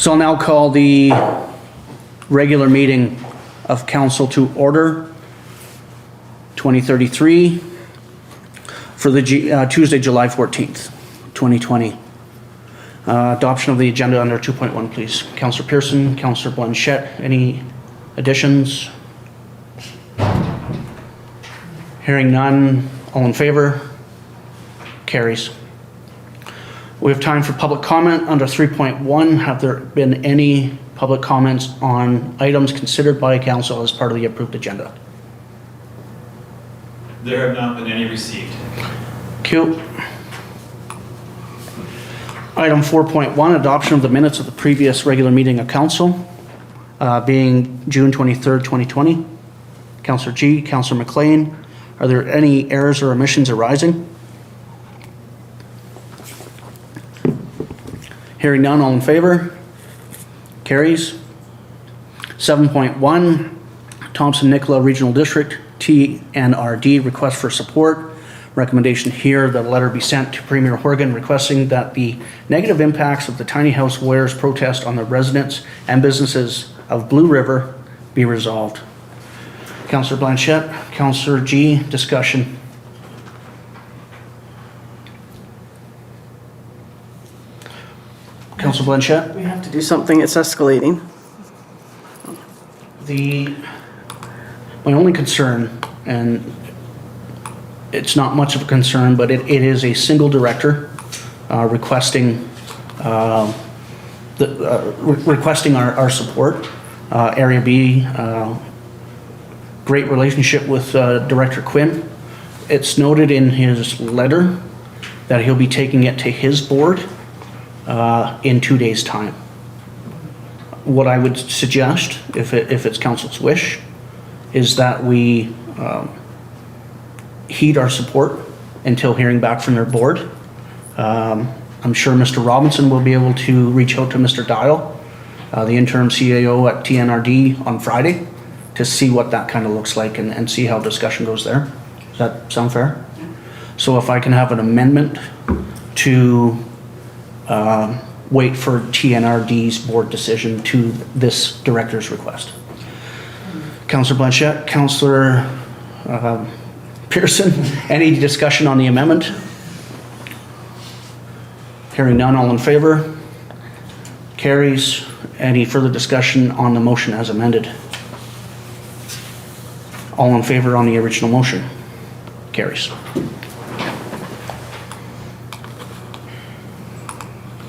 So I'll now call the regular meeting of council to order, 2033, for the Tuesday, July 14th, 2020. Adoption of the agenda under 2.1, please. Councillor Pearson, Councillor Blanchette, any additions? Hearing none, all in favor? Carries. We have time for public comment under 3.1. Have there been any public comments on items considered by council as part of the approved agenda? There have not been any received. Q. Item 4.1, adoption of the minutes of the previous regular meeting of council, being June 23rd, 2020. Councillor G, Councillor MacLean, are there any errors or omissions arising? Hearing none, all in favor? Carries. 7.1, Thompson-Nicola Regional District, TNRD, request for support. Recommendation here, the letter be sent to Premier Horgan requesting that the negative impacts of the tiny house wearers protest on the residents and businesses of Blue River be resolved. Councillor Blanchette, Councillor G, discussion. Councillor Blanchette? We have to do something, it's escalating. My only concern, and it's not much of a concern, but it is a single director requesting requesting our support. Area B, great relationship with Director Quinn. It's noted in his letter that he'll be taking it to his board in 2 days' time. What I would suggest, if it's council's wish, is that we heed our support until hearing back from their board. I'm sure Mr. Robinson will be able to reach out to Mr. Dial, the interim CAO at TNRD, on Friday to see what that kind of looks like and see how discussion goes there. Does that sound fair? So if I can have an amendment to wait for TNRD's board decision to this director's request. Councillor Blanchette, Councillor Pearson, any discussion on the amendment? Hearing none, all in favor? Carries. Any further discussion on the motion as amended? All in favor on the original motion? Carries.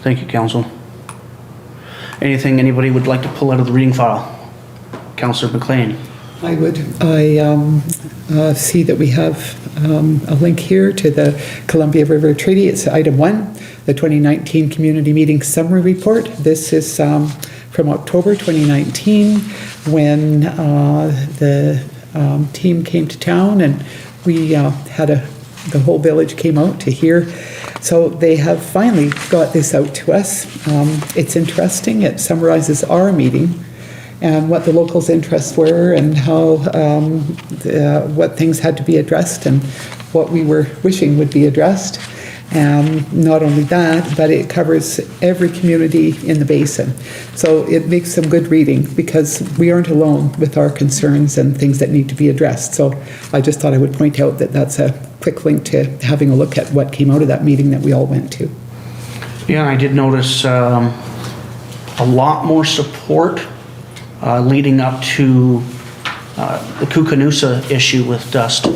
Thank you, Council. Anything anybody would like to pull out of the reading file? Councillor MacLean. I would. I see that we have a link here to the Columbia River Treaty. It's item 1, the 2019 Community Meeting Summary Report. This is from October 2019 when the team came to town and we had the whole village came out to hear. So they have finally got this out to us. It's interesting. It summarizes our meeting and what the locals' interests were and how what things had to be addressed and what we were wishing would be addressed. And not only that, but it covers every community in the basin. So it makes some good reading because we aren't alone with our concerns and things that need to be addressed. So I just thought I would point out that that's a quick link to having a look at what came out of that meeting that we all went to. Yeah, I did notice a lot more support leading up to the Kukanusa issue with dust,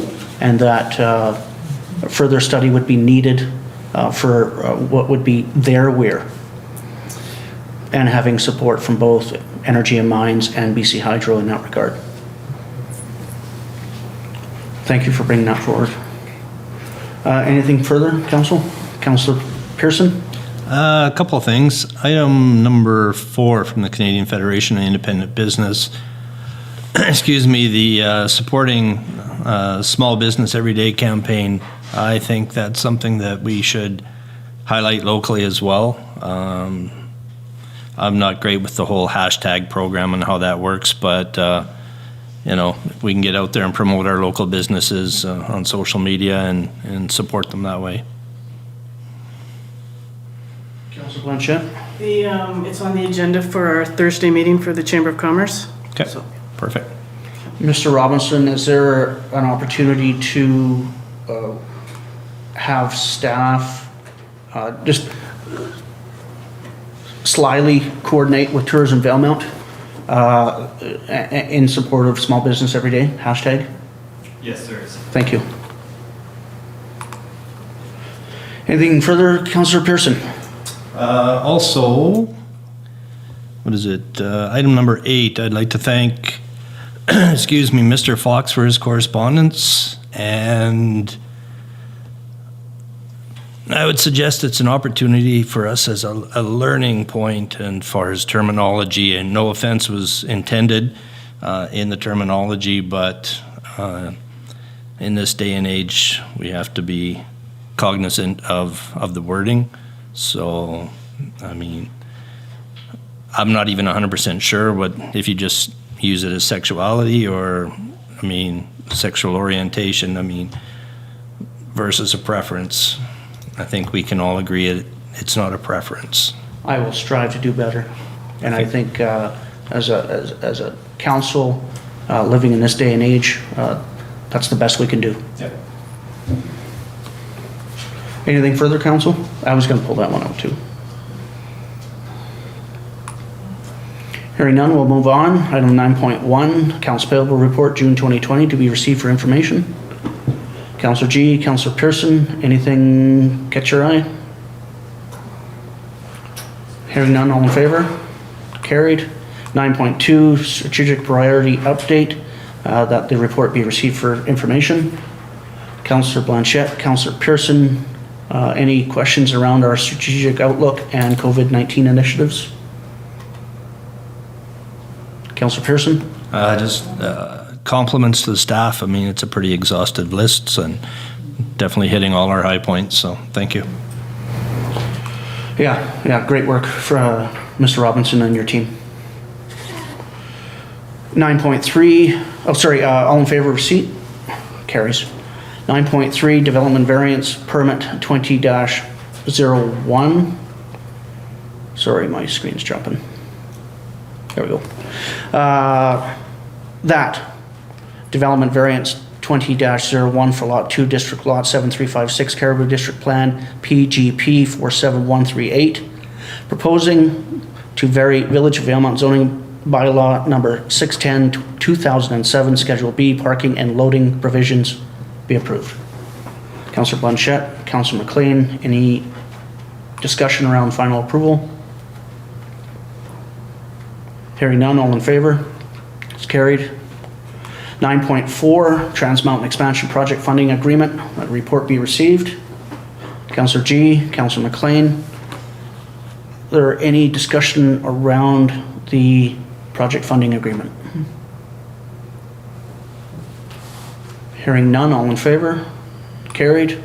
and that further study would be needed for what would be their weir, and having support from both Energy and Mines and BC Hydro in that regard. Thank you for bringing that forward. Anything further, Council? Councillor Pearson? A couple of things. Item number 4 from the Canadian Federation of Independent Business. Excuse me, the supporting small business everyday campaign. I think that's something that we should highlight locally as well. I'm not great with the whole hashtag program and how that works, but you know, if we can get out there and promote our local businesses on social media and support them that way. Councillor Blanchette? It's on the agenda for our Thursday meeting for the Chamber of Commerce. Okay, So- perfect. Mr. Robinson, is there an opportunity to have staff just slyly coordinate with Tourism Valemount in support of small business every day? Hashtag? Yes, there is. Thank you. Anything further, Councillor Pearson? Also, what is it? Item number 8, I'd like to thank, excuse me, Mr. Fox for his correspondence, and I would suggest it's an opportunity for us as a learning point and for his terminology, and no offense was intended in the terminology, but in this day and age, we have to be cognizant of the wording. So, I mean, I'm not even 100% sure what, if you just use it as sexuality or, I mean, sexual orientation, I mean, versus a preference. I think we can all agree it's not a preference. I will strive to do better. And I think as a council living in this day and age, that's the best we can do. Yep. Anything further, council? I was going to pull that one out too. Hearing none, we'll move on. Item 9.1, Accounts Payable Report, June 2020, to be received for information. Councillor G, Councillor Pearson, anything catch your eye? Hearing none, all in favor? Carried. 9.2, Strategic Priority Update, that the report be received for information. Councillor Blanchette, Councillor Pearson, any questions around our strategic outlook and COVID-19 initiatives? Councillor Pearson? Just compliments to the staff. I mean, it's a pretty exhaustive list and definitely hitting all our high points, so thank you. Yeah, great work for Mr. Robinson and your team. 9.3, all in favor of receipt? Carries. 9.3, Development Variance Permit 20-01. Sorry, my screen's jumping. There we go. That Development Variance 20-01 for Lot 2, District Lot 7356, Caribou District Plan, PGP 47138. Proposing to vary Village of Valemount zoning bylaw number 610, 2007, Schedule B, parking and loading provisions be approved. Councillor Blanchette, Councillor MacLean, any discussion around final approval? Hearing none, all in favor? It's carried. 9.4, Trans Mountain Expansion Project Funding Agreement, that report be received. Councillor G, Councillor MacLean, there any discussion around the project funding agreement? Hearing none, all in favor? Carried.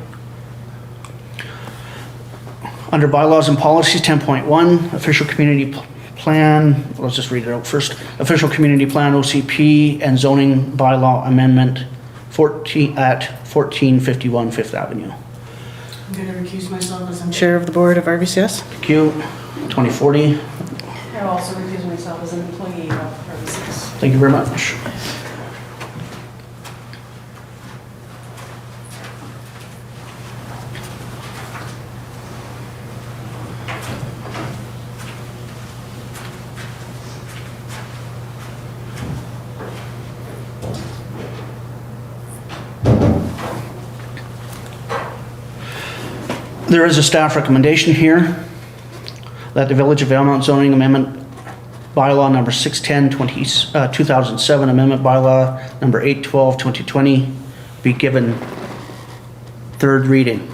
Under bylaws and policies, 10.1, official community plan, let's just read it out first. Official community plan, OCP, and zoning bylaw amendment at 1451 Fifth Avenue. I'm going to recuse myself as I'm chair of the board of RVCS. Thank you. 2040. I'll also recuse myself as an employee of RVCS. Thank you very much. There is a staff recommendation here that the Village of Valemount zoning amendment bylaw number 610, 2007, amendment bylaw number 812, 2020 be given third reading.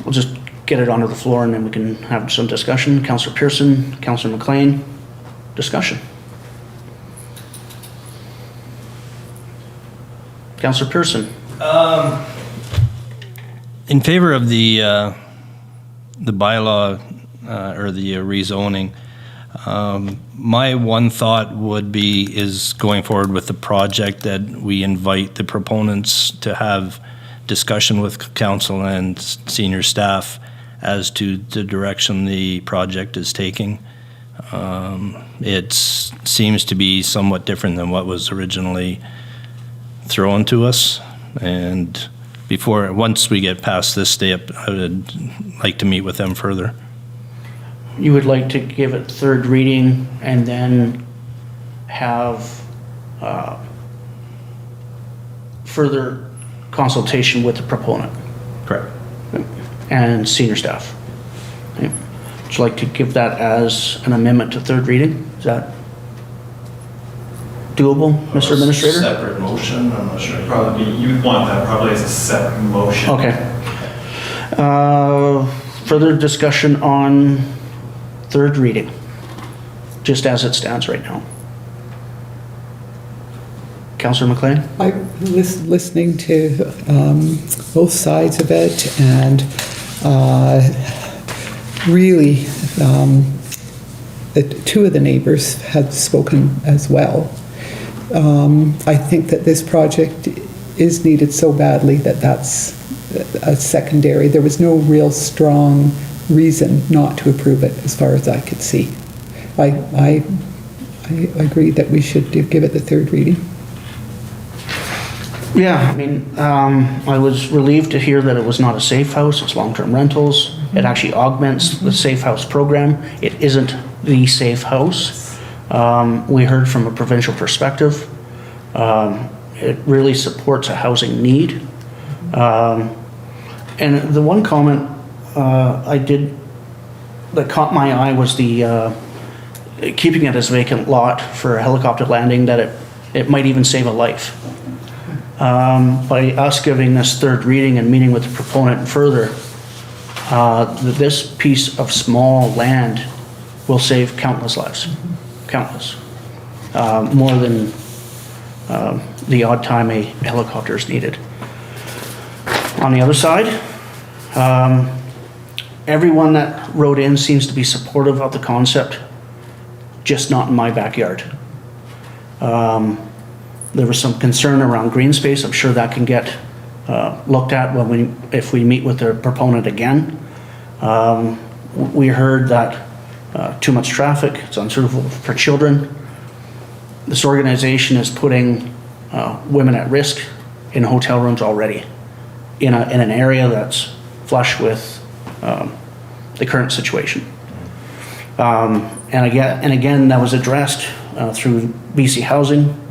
We'll just get it onto the floor and then we can have some discussion. Councillor Pearson, Councillor MacLean, discussion. Councillor Pearson. In favor of the bylaw or the rezoning, my one thought would be is going forward with the project that we invite the proponents to have discussion with council and senior staff as to the direction the project is taking. It seems to be somewhat different than what was originally thrown to us. And once we get past this step, I would like to meet with them further. You would like to give it third reading and then have further consultation with the proponent Correct. and senior staff. Okay. Would you like to give that as an amendment to third reading? Is that doable, Mr. Administrator? Separate motion, I'm not sure. You'd want that probably as a separate motion. Okay. Further discussion on third reading, just as it stands right now. Councillor MacLean? I'm listening to both sides of it, and really, two of the neighbors have spoken as well. I think that this project is needed so badly that that's a secondary. There was no real strong reason not to approve it as far as I could see. I agree that we should give it the third reading. Yeah, I mean, I was relieved to hear that it was not a safe house, it's long-term rentals. It actually augments the safe house program. It isn't the safe house. We heard from a provincial perspective. It really supports a housing need. And the one comment that caught my eye was the keeping it as vacant lot for a helicopter landing, that it might even save a life. By us giving this third reading and meeting with the proponent further, this piece of small land will save countless lives, countless. More than the odd time a helicopter is needed. On the other side, everyone that wrote in seems to be supportive of the concept, just not in my backyard. There was some concern around green space. I'm sure that can get looked at if we meet with the proponent again. We heard that too much traffic, it's unsuitable for children. This organization is putting women at risk in hotel rooms already in an area that's flush with the current situation. And again, that was addressed through BC Housing,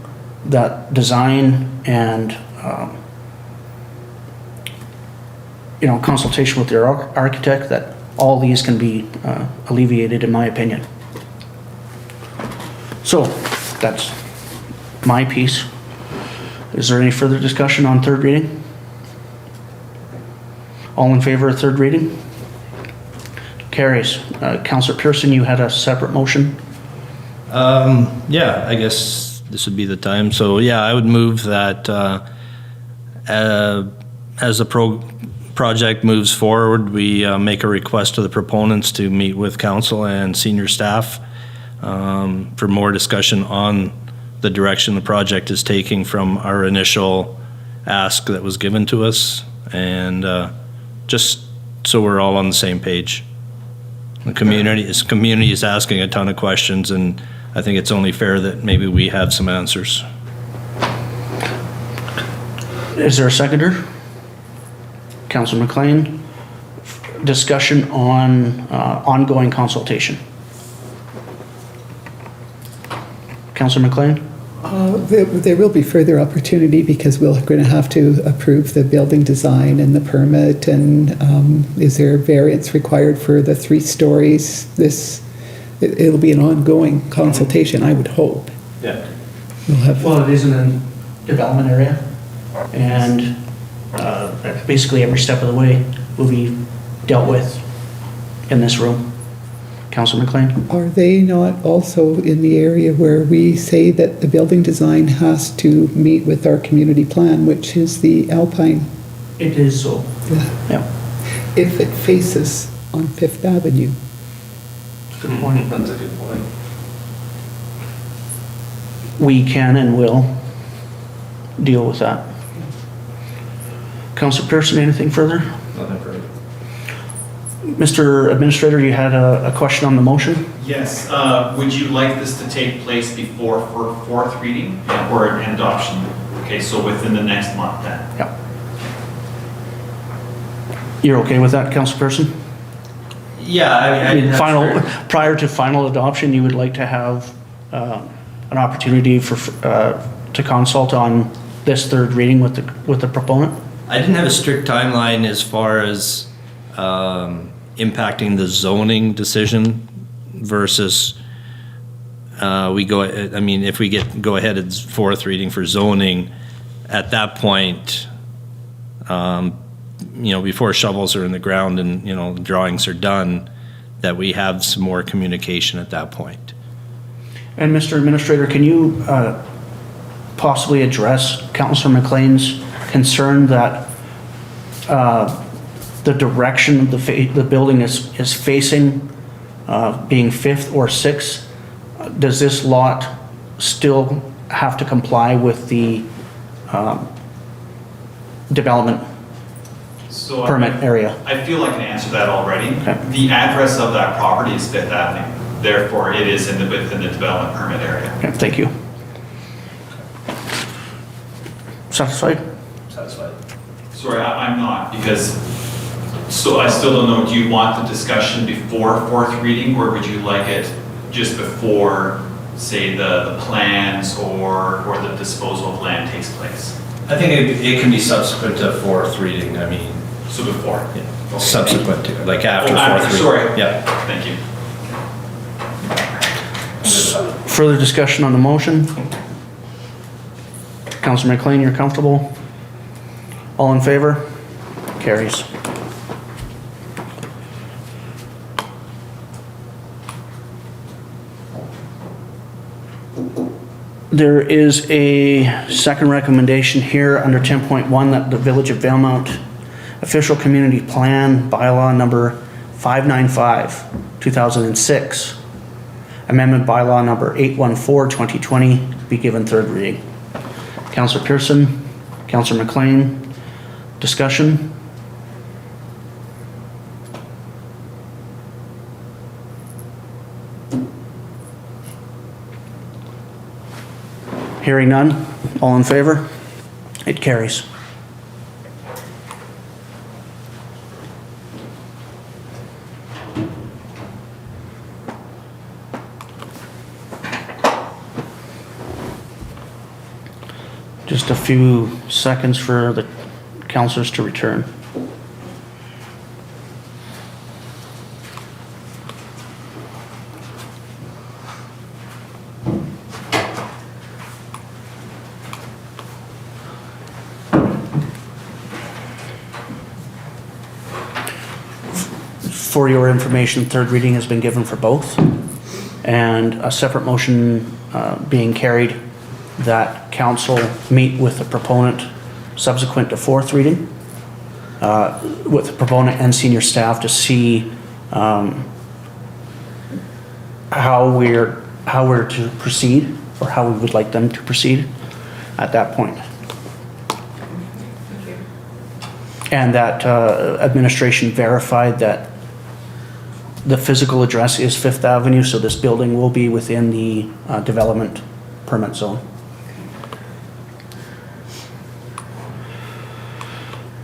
that design and consultation with their architect, that all these can be alleviated, in my opinion. So that's my piece. Is there any further discussion on third reading? All in favor of third reading? Carries. Councillor Pearson, you had a separate motion. Yeah, I guess this would be the time. So yeah, I would move that as the project moves forward, we make a request to the proponents to meet with council and senior staff for more discussion on the direction the project is taking from our initial ask that was given to us, and just so we're all on the same page. The community is asking a ton of questions, and I think it's only fair that maybe we have some answers. Is there a seconder? Councillor MacLean. Discussion on ongoing consultation. Councillor MacLean? There will be further opportunity, because we're going to have to approve the building design and the permit, and is there variance required for the 3 stories? It'll be an ongoing consultation, I would hope. Yeah. Well, it is in a development area, and basically every step of the way will be dealt with in this room. Councillor MacLean? Are they not also in the area where we say that the building design has to meet with our community plan, which is the Alpine? It is so. Yeah. If it faces on Fifth Avenue. Good point. That's a good point. We can and will deal with that. Councillor Pearson, anything further? Nothing further. Mr. Administrator, you had a question on the motion? Yes, would you like this to take place before for fourth reading or an adoption? Okay, so within the next month then? Yeah. You're okay with that, Councillor Pearson? Yeah, I mean, Final, prior to final adoption, you would like to have an opportunity for, to consult on this third reading with the proponent? I didn't have a strict timeline as far as impacting the zoning decision versus if we go ahead as fourth reading for zoning, at that point, before shovels are in the ground and, drawings are done, that we have some more communication at that point. And Mr. Administrator, can you possibly address Councillor MacLean's concern that the direction of the building is facing, being 5th or 6th? Does this lot still have to comply with the development So permit area? I feel like I can answer that already. Okay. The address of that property is 5th Avenue. Therefore, it is within the development permit area. Okay, thank you. Satisfied? Satisfied. Sorry, I'm not, because, so I still don't know, do you want the discussion before fourth reading, or would you like it just before, say, the plans or the disposal of land takes place? I think it can be subsequent to fourth reading, So before? yeah, subsequent to, like after Oh, fourth reading. sorry. Yeah. Thank you. Further discussion on the motion? Councillor MacLean, you're comfortable? All in favor? Carries. There is a second recommendation here under 10.1 that the Village of Valemount Official Community Plan Bylaw number 595, 2006, Amendment Bylaw number 814, 2020 be given third reading. Councillor Pearson, Councillor MacLean, discussion? Hearing none, all in favor? It carries. Just a few seconds for the councillors to return. For your information, third reading has been given for both, and a separate motion being carried that council meet with the proponent subsequent to fourth reading, with the proponent and senior staff to see how we're to proceed, or how we would like them to proceed at that point. And that administration verified that the physical address is 5th Avenue, so this building will be within the development permit zone.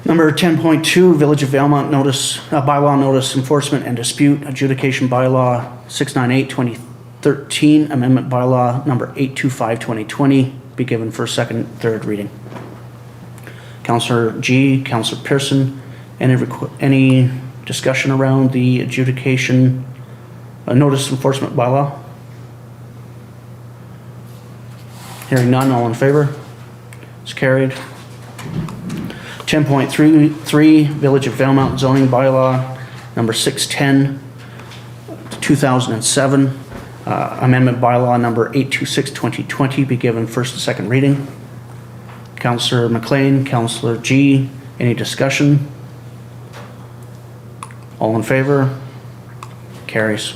Number 10.2, Village of Valemount notice, bylaw notice enforcement and dispute adjudication bylaw 698, 2013, amendment bylaw number 825, 2020, be given first, second, third reading. Councillor G, Councillor Pearson, any discussion around the adjudication notice enforcement bylaw? Hearing none, all in favor? It's carried. 10.33, Village of Valemount zoning bylaw number 610, 2007, amendment bylaw number 826, 2020 be given first and second reading. Councillor MacLean, Councillor G, any discussion? All in favor? Carries.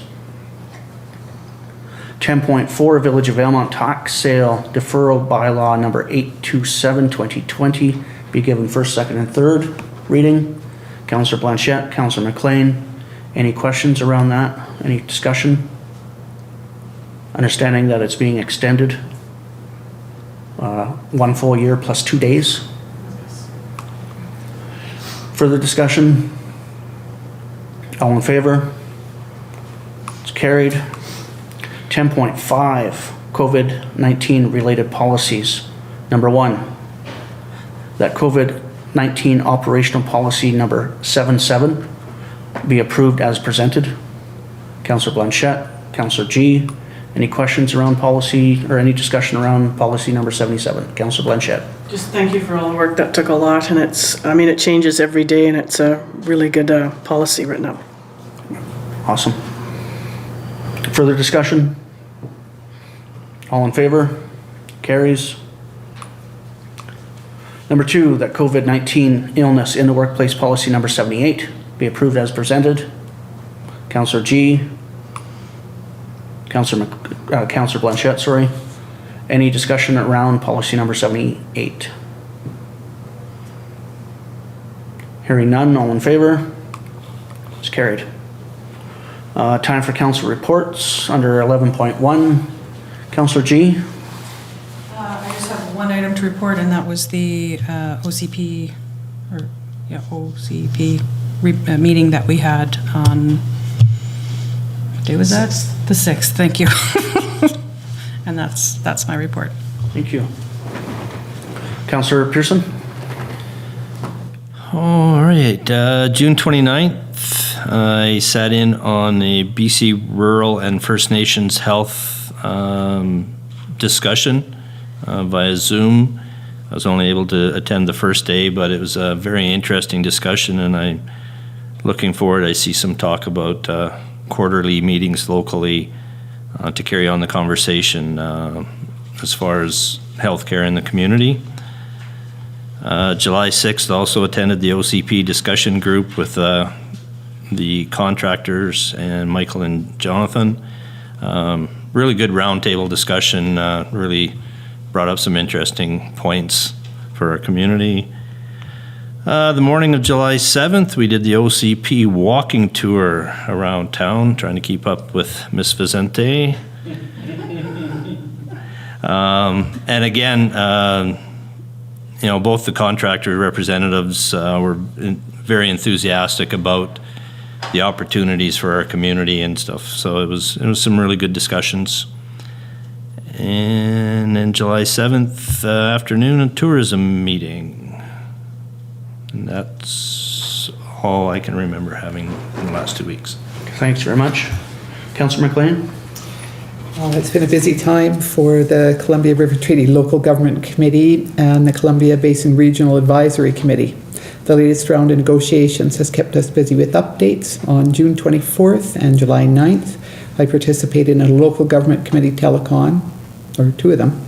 10.4, Village of Valemount tax sale deferral bylaw number 827, 2020 be given first, second, and third reading. Councillor Blanchette, Councillor MacLean, Any questions around that? Any discussion? Understanding that it's being extended, 1 full year plus 2 days. Further discussion? All in favor? It's carried. 10.5, COVID-19 related policies. Number 1, that COVID-19 operational policy number 77 be approved as presented. Councillor Blanchette, Councillor G. Any questions around policy or any discussion around policy number 77? Councillor Blanchette. Just thank you for all the work. That took a lot, and it changes every day, and it's a really good policy written up. Awesome. Further discussion? All in favor? Carries. Number 2, that COVID-19 illness in the workplace policy number 78 be approved as presented. Councillor G. Councillor Blanchette, sorry. Any discussion around policy number 78? Hearing none, all in favor? It's carried. Time for council reports under 11.1. Councillor G. I just have one item to report, and that was the OCP meeting that we had on, what day was that? The 6th, thank you. And that's my report. Thank you. Councillor Pearson. All right, June 29th, I sat in on the BC Rural and First Nations Health discussion via Zoom. I was only able to attend the first day, but it was a very interesting discussion, and I'm looking forward. I see some talk about quarterly meetings locally to carry on the conversation as far as healthcare in the community. July 6th, also attended the OCP discussion group with the contractors and Michael and Jonathan. Really good roundtable discussion, really brought up some interesting points for our community. The morning of July 7th, we did the OCP walking tour around town, trying to keep up with Miss Vicente. And again, both the contractor representatives were very enthusiastic about the opportunities for our community and stuff. So it was some really good discussions. And then July 7th afternoon, a tourism meeting. And that's all I can remember having in the last 2 weeks. Thanks very much. Councillor MacLean. It's been a busy time for the Columbia River Treaty Local Government Committee and the Columbia Basin Regional Advisory Committee. The latest round of negotiations has kept us busy with updates. On June 24th and July 9th, I participated in a local government committee telecon, or 2 of them.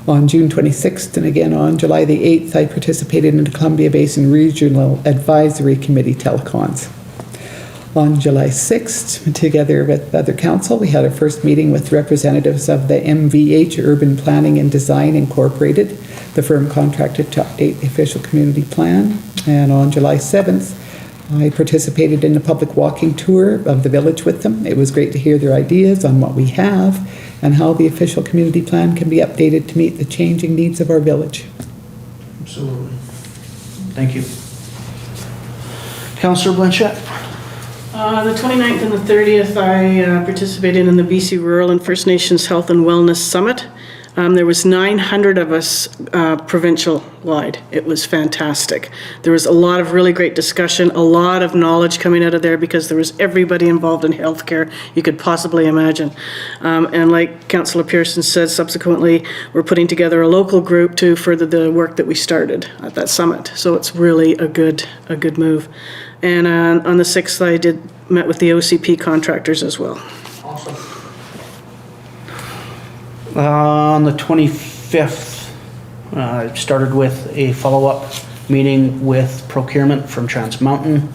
On June 26th and again on July the 8th, I participated in the Columbia Basin Regional Advisory Committee telecons. On July 6th, together with other council, we had our first meeting with representatives of the MVH Urban Planning and Design Incorporated, the firm contracted to update the official community plan. And on July 7th, I participated in a public walking tour of the village with them. It was great to hear their ideas on what we have and how the official community plan can be updated to meet the changing needs of our village. Absolutely. Thank you. Councillor Blanchette. The 29th and the 30th, I participated in the BC Rural and First Nations Health and Wellness Summit. There was 900 of us provincial-wide. It was fantastic. There was a lot of really great discussion, a lot of knowledge coming out of there because there was everybody involved in healthcare you could possibly imagine. And like Councillor Pearson said, subsequently, we're putting together a local group to further the work that we started at that summit. So it's really a good move. And on the 6th, I met with the OCP contractors as well. Awesome. On the 25th, I started with a follow-up meeting with procurement from Trans Mountain.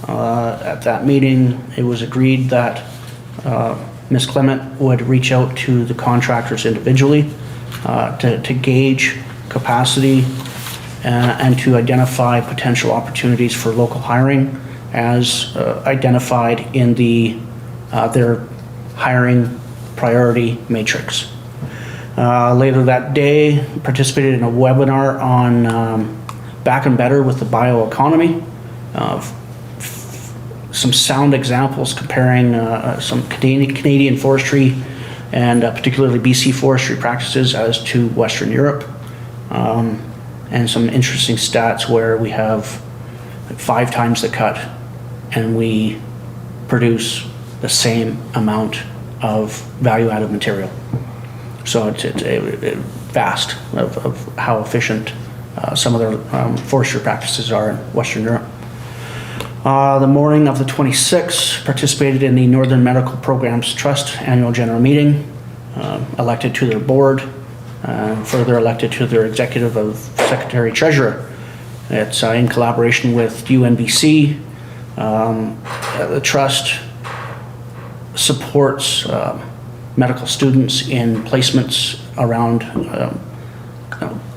At that meeting, it was agreed that Ms. Clement would reach out to the contractors individually to gauge capacity and to identify potential opportunities for local hiring as identified in their hiring priority matrix. Later that day, participated in a webinar on Back and Better with the bioeconomy. Some sound examples comparing some Canadian forestry and particularly BC forestry practices as to Western Europe. And some interesting stats where we have like 5 times the cut and we produce the same amount of value-added material. So it's a vast of how efficient some of their forestry practices are in Western Europe. The morning of the 26th, participated in the Northern Medical Programs Trust Annual General Meeting, elected to their board, further elected to their executive of secretary treasurer. It's in collaboration with UNBC. The trust supports medical students in placements around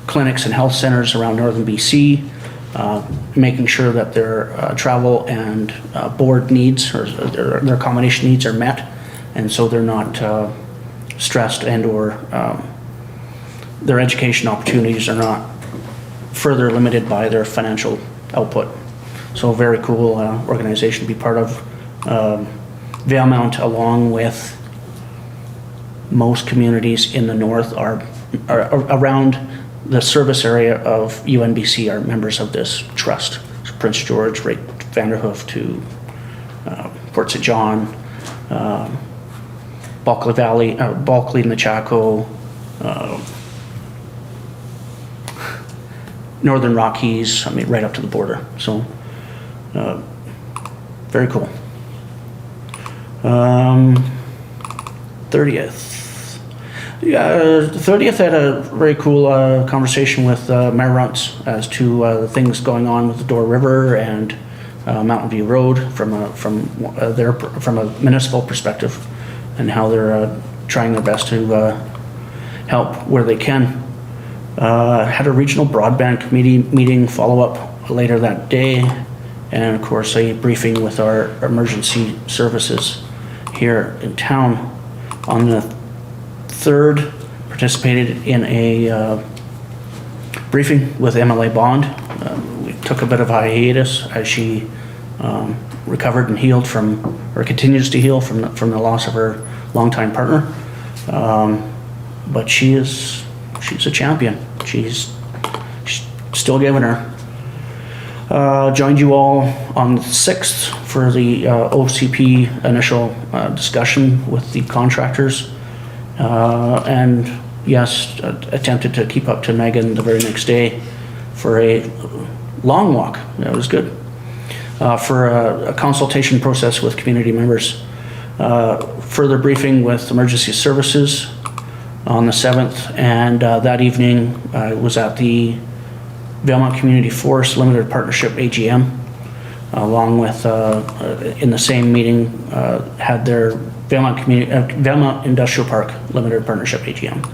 clinics and health centers around northern BC, making sure that their travel and board needs or their accommodation needs are met, and so they're not stressed and or their education opportunities are not further limited by their financial output. So a very cool organization to be part of. Valemount, along with most communities in the north, are around the service area of UNBC are members of this trust. So Prince George, right, Vanderhoof to Port St. John, Bulkley Valley, Bulkley, Machaco, Northern Rockies, I mean, right up to the border. So, very cool. 30th. Yeah, the 30th had a very cool conversation with Mayor Runts as to the things going on with the Door River and Mountain View Road from a municipal perspective, and how they're trying their best to help where they can. Had a regional broadband committee meeting follow-up later that day, and of course a briefing with our emergency services here in town. On the 3rd, participated in a briefing with MLA Bond. We took a bit of a hiatus as she recovered and healed from, or continues to heal from the loss of her longtime partner. But she's a champion. She's still giving her. Joined you all on the 6th for the OCP initial discussion with the contractors. And yes, attempted to keep up to Megan the very next day for a long walk. That was good. For a consultation process with community members. Further briefing with emergency services on the 7th, and that evening I was at the Valemount Community Forest Limited Partnership AGM, along with, in the same meeting, had their Valemount Industrial Park Limited Partnership AGM.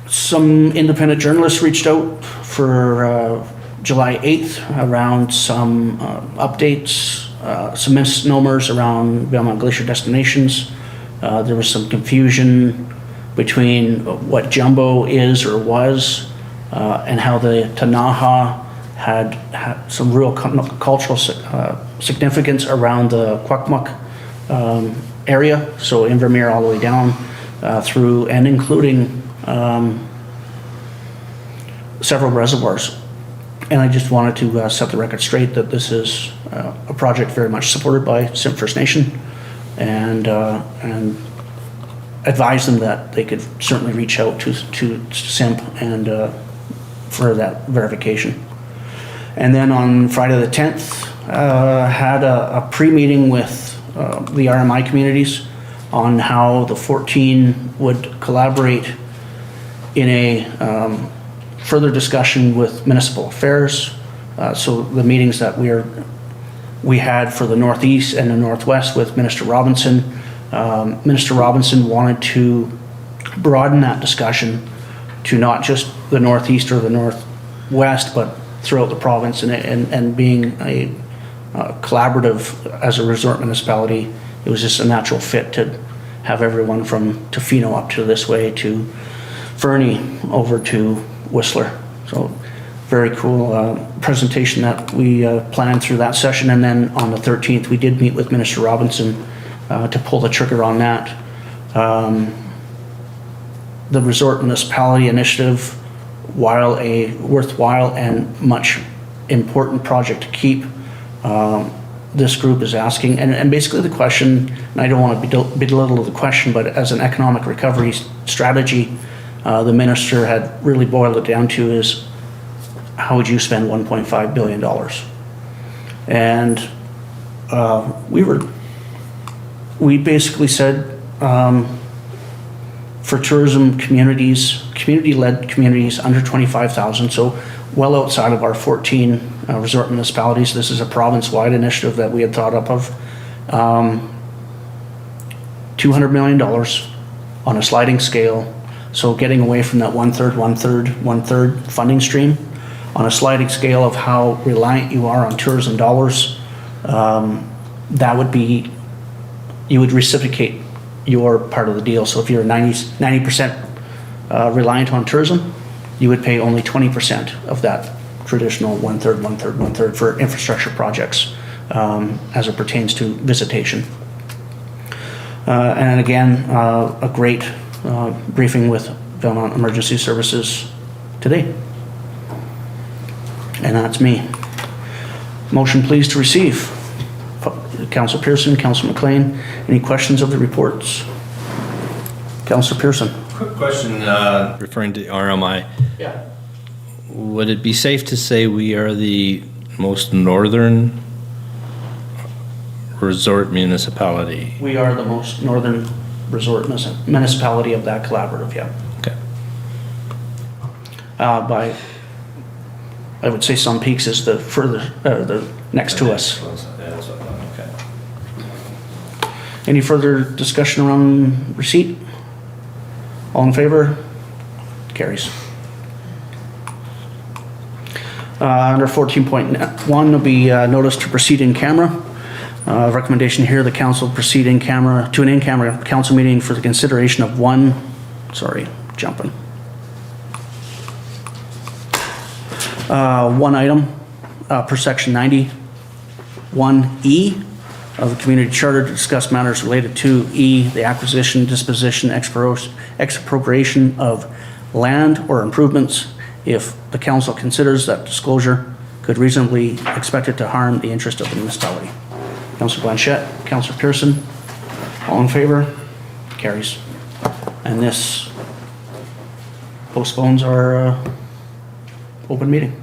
Some independent journalists reached out for July 8th around some updates, some misnomers around Valemount Glacier destinations. There was some confusion between what Jumbo is or was, and how the Tanaha had some real cultural significance around the Quackmuck area, so Invermere all the way down through and including several reservoirs. And I just wanted to set the record straight that this is a project very much supported by Simp First Nation, and advise them that they could certainly reach out to Simp and for that verification. And then on Friday the 10th, had a pre-meeting with the RMI communities on how the 14 would collaborate in a further discussion with municipal affairs. So the meetings that we had for the Northeast and the Northwest with Minister Robinson. Minister Robinson wanted to broaden that discussion to not just the Northeast or the Northwest, but throughout the province, and being a collaborative as a resort municipality, it was just a natural fit to have everyone from Tofino up to this way to Fernie over to Whistler. So very cool presentation that we planned through that session. And then on the 13th, we did meet with Minister Robinson to pull the trigger on that. The Resort Municipality Initiative, while a worthwhile and much important project to keep, this group is asking, and basically the question, and I don't want to belittle the question, but as an economic recovery strategy, the minister had really boiled it down to is, how would you spend $1.5 billion? And we basically said, for tourism communities, community-led communities under 25,000, so well outside of our 14 resort municipalities. This is a province-wide initiative that we had thought up of. $200 million on a sliding scale, so getting away from that one-third funding stream on a sliding scale of how reliant you are on tourism dollars. That would be, you would reciprocate your part of the deal. So if you're 90% reliant on tourism, you would pay only 20% of that traditional one-third for infrastructure projects as it pertains to visitation. And again, a great briefing with Valemount Emergency Services today. And that's me. Motion please to receive. Councillor Pearson, Councillor MacLean, any questions of the reports? Councillor Pearson. Quick question, referring to RMI. Yeah. Would it be safe to say we are the most northern resort municipality? We are the most northern resort municipality of that collaborative, yeah. Okay. By, I would say Sun Peaks is the further, the next to us. Yeah, that's what I thought, okay. Any further discussion around receipt? All in favor? Carries. Under 14.1, there'll be notice to proceed in camera. Recommendation here, the council proceed in camera to an in-camera council meeting for the consideration of one item per section 91E of the community charter to discuss matters related to E, the acquisition, disposition, expropriation of land or improvements if the council considers that disclosure could reasonably expect it to harm the interest of the municipality. Councillor Blanchette, Councillor Pearson, all in favor? Carries. And this postpones our open meeting.